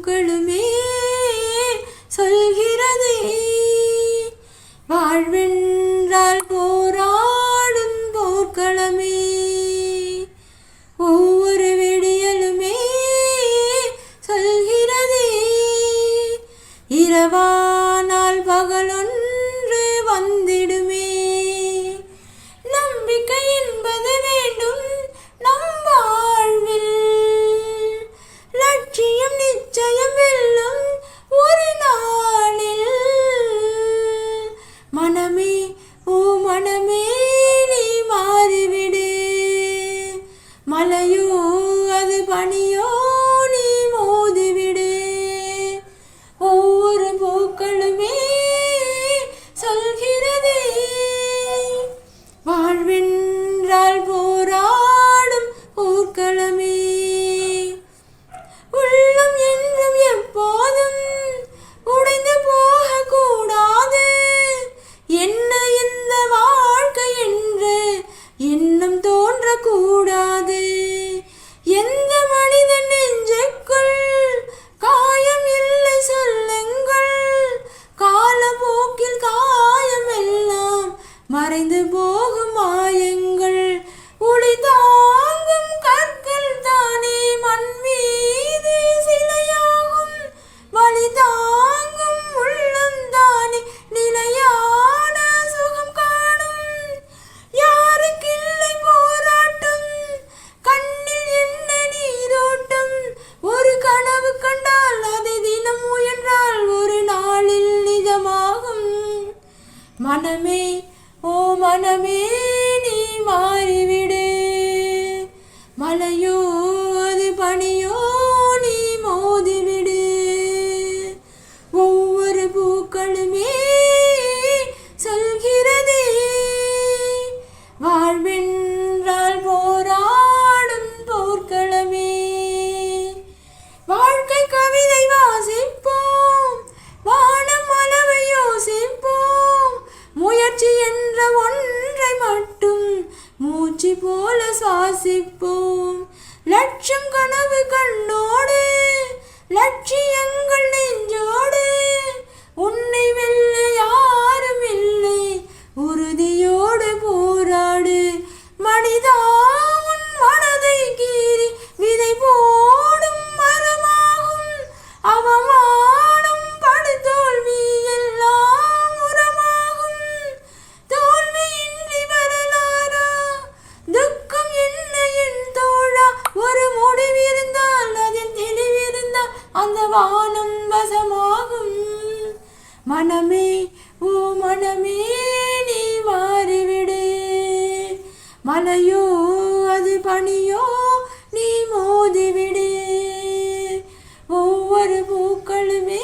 பூக்களுமே சொல்கிறதே, வாழ்வென்றால் போராடும் போர்க்களமே. ஒவ்வொரு விடியலுமே சொல்கிறதே, இரவானால் பகலொன்று வந்திடுமே. நம்பிக்கை என்பது வேண்டும் நம் வாழ்வில், லட்சியம் நிச்சயம் வெல்லும் ஒரு நாளில். மனமே ஓ மனமே நீ மாறிவிடு, மலையோ அது பனியோ நீ மோதிவிடு. ஒவ்வொரு பூக்களுமே சொல்கிறதே, வாழ்வென்றால் போராடும் போர்க்களமே. உள்ளம் என்றும் எப்போதும் உடைந்து போகக்கூடாது, என்ன இந்த வாழ்க்கை என்று எண்ணம் தோன்றக்கூடாது. எந்த மனிதன் நெஞ்சுக்குள் காயம் இல்லை சொல்லுங்கள், காலப்போக்கில் காயம் எல்லாம் மறைந்து போகும் மாயங்கள். ஒளி தாங்கும் கற்கள் தானே மண் மீது சிலையாகும், வழி தாங்கும் உள்ளம் தானே நிலையான சுகம் காணும். யாருக்கில்லை போராட்டம், கண்ணில் என்ன நீரோட்டம், ஒரு கனவு கண்டால் அதை தினம் முயன்றால் ஒரு நாளில் நிஜமாகும். மனமே ஓ மனமே நீ மாறிவிடு, மலையோ அது பனியோ நீ மோதிவிடு. ஒவ்வொரு பூக்களுமே சொல்கிறதே, வாழ்வென்றால் போராடும் போர்க்களமே. வாழ்க்கை கவிதை வாசிப்போம், வானம் அளவை யோசிப்போம், முயற்சி என்ற ஒன்றை மட்டும் மூச்சு போல சுவாசிப்போம். லட்சம் கனவு கண்ணோடு, லட்சியங்கள் நெஞ்சோடு, உன்னை வெல்ல யாரும் இல்லை, உறுதியோடு போராடு. மனிதா உன் மனதை கீறி விதை போடும் மரமாகும், அவமானம் படுதோல்வி எல்லாம் உரமாகும். தோல்வியின்றி வரலாறா, துக்கம் என்ன என் தோழா, ஒரு முடிவிருந்தால் அதில் தெளிவிருந்தால் அந்த வானம் வசமாகும். மனமே ஓ மனமே நீ மாறிவிடு, மலையோ அது பனியோ நீ மோதிவிடு. ஒவ்வொரு பூக்களுமே